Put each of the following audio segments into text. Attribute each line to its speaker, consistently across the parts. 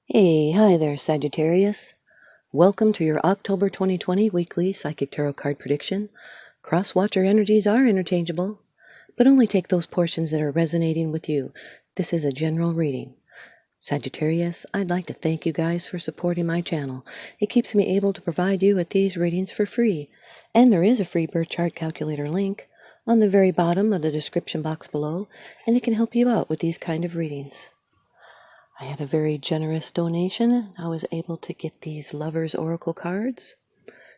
Speaker 1: Hey, hi there, Sagittarius. Welcome to your October 2020 weekly Psychic Tarot card prediction. Cross-watcher energies are interchangeable, but only take those portions that are resonating with you. This is a general reading. Sagittarius, I'd like to thank you guys for supporting my channel. It keeps me able to provide you with these readings for free. And there is a free birth chart calculator link on the very bottom of the description box below, and it can help you out with these kind of readings. I had a very generous donation. I was able to get these Lovers Oracle cards.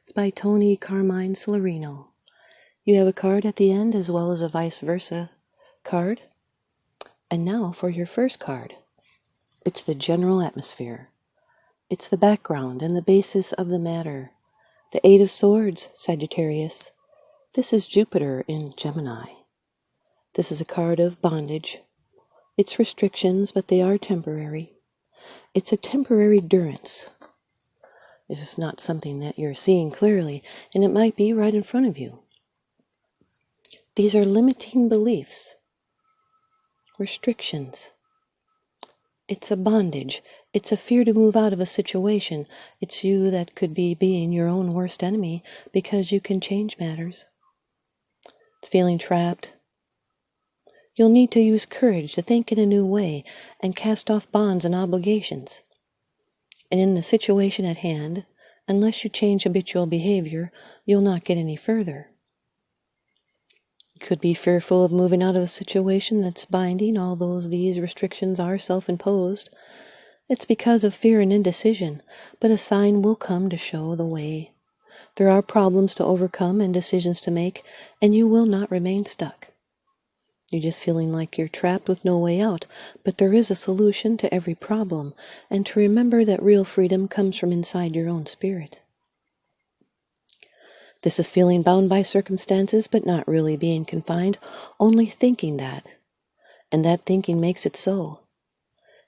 Speaker 1: It's by Toni, Carmine, Salerno. You have a card at the end as well as a ViceVersa card. And now for your first card. It's the general atmosphere. It's the background and the basis of the matter. The Eight of Swords, Sagittarius. This is Jupiter in Gemini. This is a card of bondage. It's restrictions, but they are temporary. It's a temporary durance. It is not something that you're seeing clearly, and it might be right in front of you. These are limiting beliefs, restrictions. It's a bondage. It's a fear to move out of a situation. It's you that could be being your own worst enemy because you can change matters. It's feeling trapped. You'll need to use courage to think in a new way and cast off bonds and obligations. And in the situation at hand, unless you change habitual behavior, you'll not get any further. You could be fearful of moving out of a situation that's binding, although these restrictions are self-imposed. It's because of fear and indecision, but a sign will come to show the way. There are problems to overcome and decisions to make, and you will not remain stuck. You're just feeling like you're trapped with no way out, but there is a solution to every problem, and to remember that real freedom comes from inside your own spirit. This is feeling bound by circumstances, but not really being confined, only thinking that, and that thinking makes it so.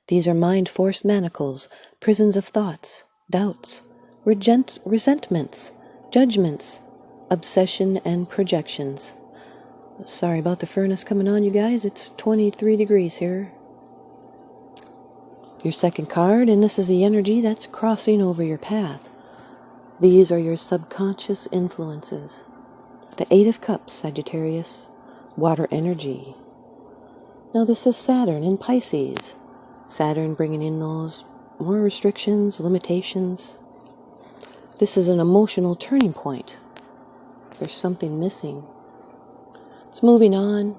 Speaker 1: These are mind-forced manacles, prisons of thoughts, doubts, resentments, judgments, obsession, and projections. Sorry about the furnace coming on, you guys. It's 23 degrees here. Your second card, and this is the energy that's crossing over your path. These are your subconscious influences. The Eight of Cups, Sagittarius. Water energy. Now this is Saturn in Pisces. Saturn bringing in those more restrictions, limitations. This is an emotional turning point. There's something missing. It's moving on,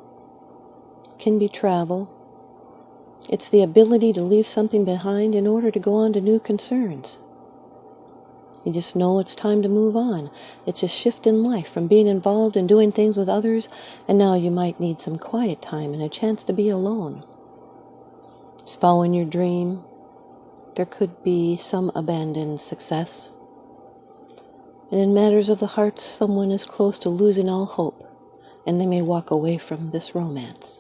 Speaker 1: can be travel. It's the ability to leave something behind in order to go on to new concerns. You just know it's time to move on. It's a shift in life from being involved in doing things with others, and now you might need some quiet time and a chance to be alone. It's following your dream. There could be some abandoned success. And in matters of the heart, someone is close to losing all hope, and they may walk away from this romance.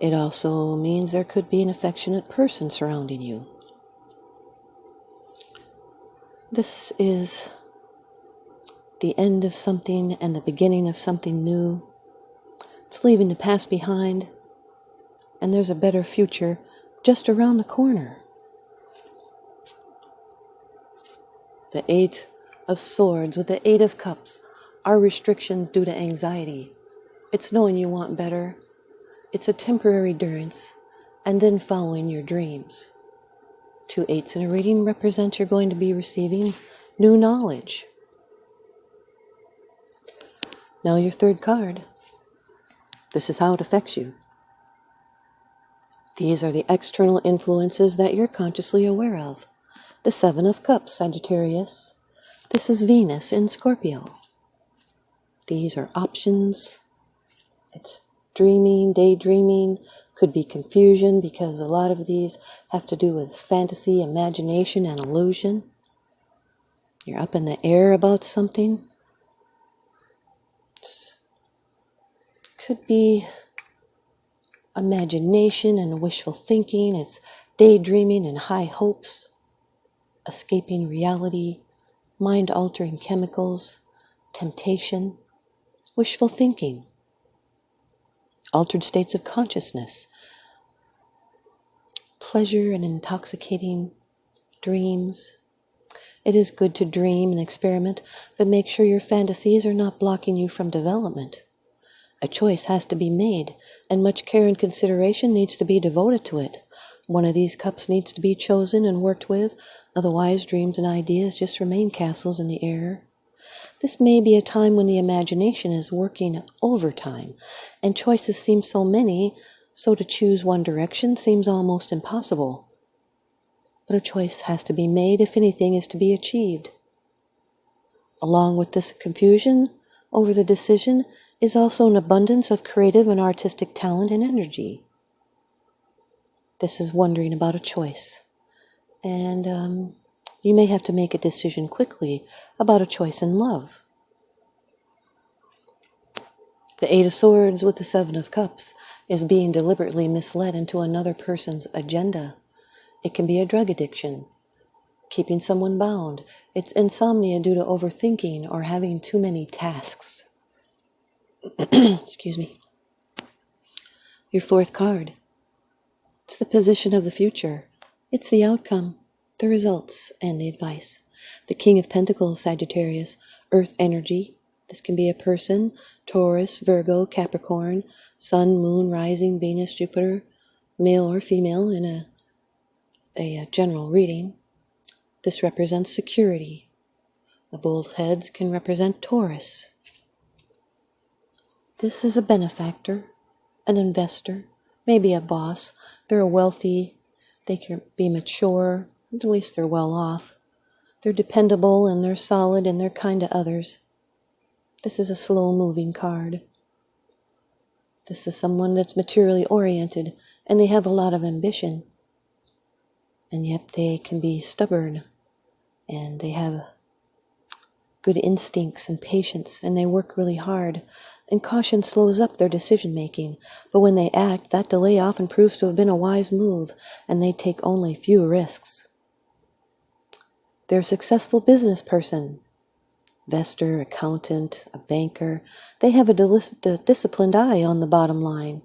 Speaker 1: It also means there could be an affectionate person surrounding you. This is the end of something and the beginning of something new. It's leaving the past behind, and there's a better future just around the corner. The Eight of Swords with the Eight of Cups are restrictions due to anxiety. It's knowing you want better. It's a temporary durance, and then following your dreams. 2 eights in a reading represent you're going to be receiving new knowledge. Now your third card. This is how it affects you. These are the external influences that you're consciously aware of. The Seven of Cups, Sagittarius. This is Venus in Scorpio. These are options. It's dreaming, daydreaming, could be confusion because a lot of these have to do with fantasy, imagination, and illusion. You're up in the air about something. It could be imagination and wishful thinking. It's daydreaming and high hopes, escaping reality, mind-altering chemicals, temptation, wishful thinking, altered states of consciousness, pleasure and intoxicating dreams. It is good to dream and experiment, but make sure your fantasies are not blocking you from development. A choice has to be made, and much care and consideration needs to be devoted to it. One of these cups needs to be chosen and worked with, otherwise dreams and ideas just remain castles in the air. This may be a time when the imagination is working overtime, and choices seem so many, so to choose one direction seems almost impossible. But a choice has to be made if anything is to be achieved. Along with this confusion over the decision is also an abundance of creative and artistic talent and energy. This is wondering about a choice. And you may have to make a decision quickly about a choice in love. The Eight of Swords with the Seven of Cups is being deliberately misled into another person's agenda. It can be a drug addiction, keeping someone bound. It's insomnia due to overthinking or having too many tasks. Excuse me. Your fourth card. It's the position of the future. It's the outcome, the results, and the advice. The King of Pentacles, Sagittarius, Earth energy. This can be a person, Taurus, Virgo, Capricorn, Sun, Moon, Rising, Venus, Jupiter, male or female in a general reading. This represents security. The bold heads can represent Taurus. This is a benefactor, an investor, maybe a boss. They're wealthy, they can be mature, at least they're well off. They're dependable and they're solid and they're kind to others. This is a slow-moving card. This is someone that's materially oriented and they have a lot of ambition. And yet they can be stubborn and they have good instincts and patience and they work really hard. And caution slows up their decision-making. But when they act, that delay often proves to have been a wise move and they take only few risks. They're a successful business person. Investor, accountant, a banker. They have a disciplined eye on the bottom line.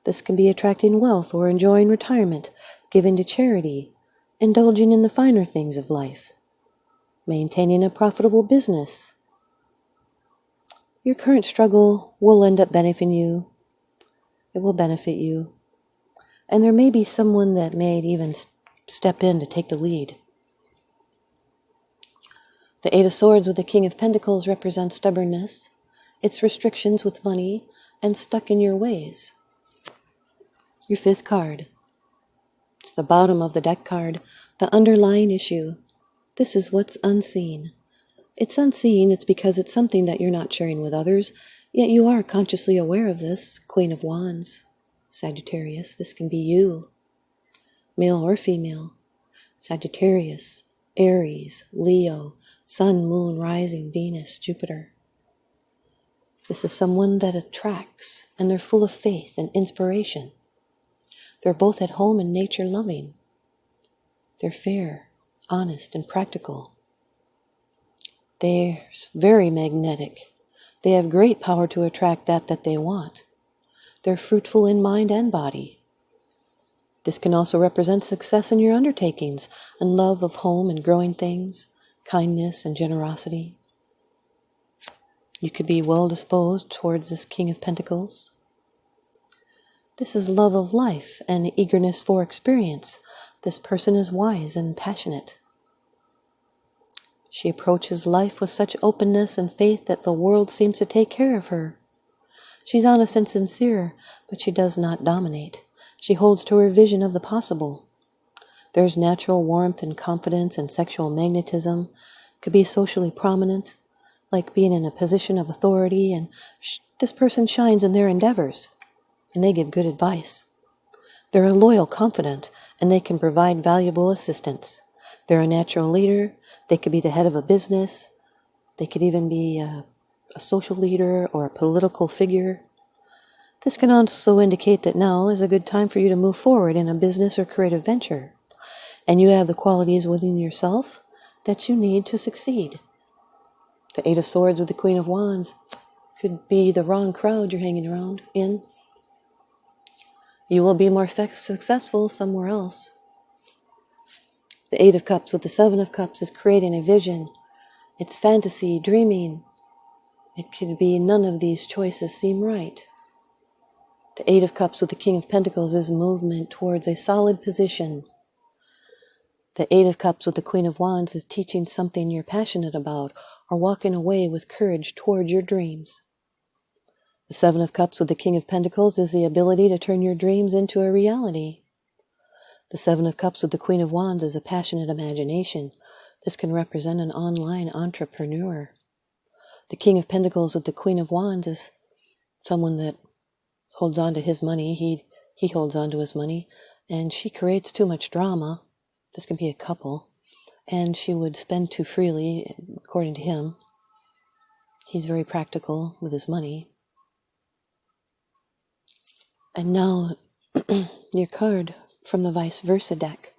Speaker 1: This can be attracting wealth or enjoying retirement, giving to charity, indulging in the finer things of life, maintaining a profitable business. Your current struggle will end up benefiting you. It will benefit you. And there may be someone that may even step in to take the lead. The Eight of Swords with the King of Pentacles represents stubbornness, its restrictions with money, and stuck in your ways. Your fifth card. It's the bottom of the deck card, the underlying issue. This is what's unseen. It's unseen, it's because it's something that you're not sharing with others, yet you are consciously aware of this. Queen of Wands, Sagittarius, this can be you. Male or female. Sagittarius, Aries, Leo, Sun, Moon, Rising, Venus, Jupiter. This is someone that attracts, and they're full of faith and inspiration. They're both at home and nature loving. They're fair, honest, and practical. They're very magnetic. They have great power to attract that they want. They're fruitful in mind and body. This can also represent success in your undertakings and love of home and growing things, kindness and generosity. You could be well disposed towards this King of Pentacles. This is love of life and eagerness for experience. This person is wise and passionate. She approaches life with such openness and faith that the world seems to take care of her. She's honest and sincere, but she does not dominate. She holds to her vision of the possible. There's natural warmth and confidence and sexual magnetism. Could be socially prominent, like being in a position of authority, and this person shines in their endeavors, and they give good advice. They're a loyal confidant, and they can provide valuable assistance. They're a natural leader. They could be the head of a business. They could even be a social leader or a political figure. This can also indicate that now is a good time for you to move forward in a business or creative venture. And you have the qualities within yourself that you need to succeed. The Eight of Swords with the Queen of Wands could be the wrong crowd you're hanging around in. You will be more successful somewhere else. The Eight of Cups with the Seven of Cups is creating a vision. It's fantasy, dreaming. It could be none of these choices seem right. The Eight of Cups with the King of Pentacles is movement towards a solid position. The Eight of Cups with the Queen of Wands is teaching something you're passionate about or walking away with courage toward your dreams. The Seven of Cups with the King of Pentacles is the ability to turn your dreams into a reality. The Seven of Cups with the Queen of Wands is a passionate imagination. This can represent an online entrepreneur. The King of Pentacles with the Queen of Wands is someone that holds on to his money. He holds on to his money, and she creates too much drama. This can be a couple, and she would spend too freely, according to him. He's very practical with his money. And now, your card from the ViceVersa deck.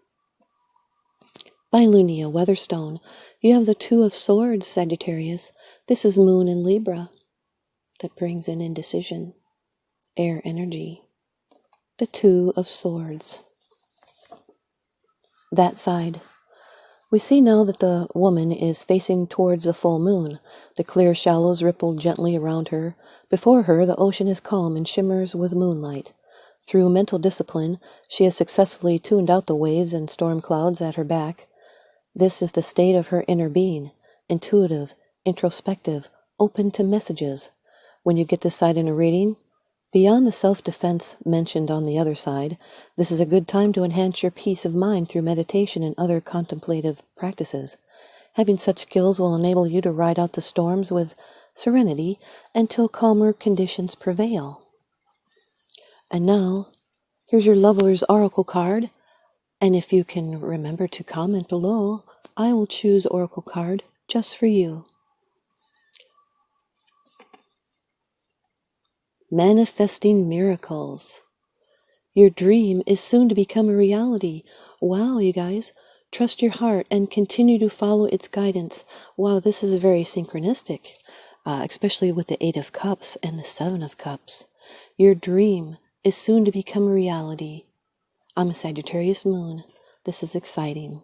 Speaker 1: By Lunaea Weatherstone, you have the Two of Swords, Sagittarius. This is Moon in Libra. That brings in indecision, air energy. The Two of Swords. That side. We see now that the woman is facing towards the full moon. The clear shallows ripple gently around her. Before her, the ocean is calm and shimmers with moonlight. Through mental discipline, she has successfully tuned out the waves and storm clouds at her back. This is the state of her inner being, intuitive, introspective, open to messages. When you get this side in a reading, beyond the self-defense mentioned on the other side, this is a good time to enhance your peace of mind through meditation and other contemplative practices. Having such skills will enable you to ride out the storms with serenity until calmer conditions prevail. And now, here's your Lover's Oracle card. And if you can remember to comment below, I will choose Oracle card just for you. Manifesting miracles. Your dream is soon to become a reality. Wow, you guys. Trust your heart and continue to follow its guidance. Wow, this is very synchronistic, especially with the Eight of Cups and the Seven of Cups. Your dream is soon to become a reality. I'm a Sagittarius moon. This is exciting.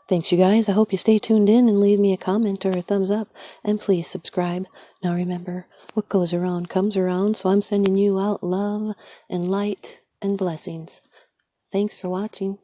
Speaker 1: Thanks, you guys. I hope you stay tuned in and leave me a comment or a thumbs up. And please subscribe. Now remember, what goes around comes around, so I'm sending you out love and light and blessings. Thanks for watching.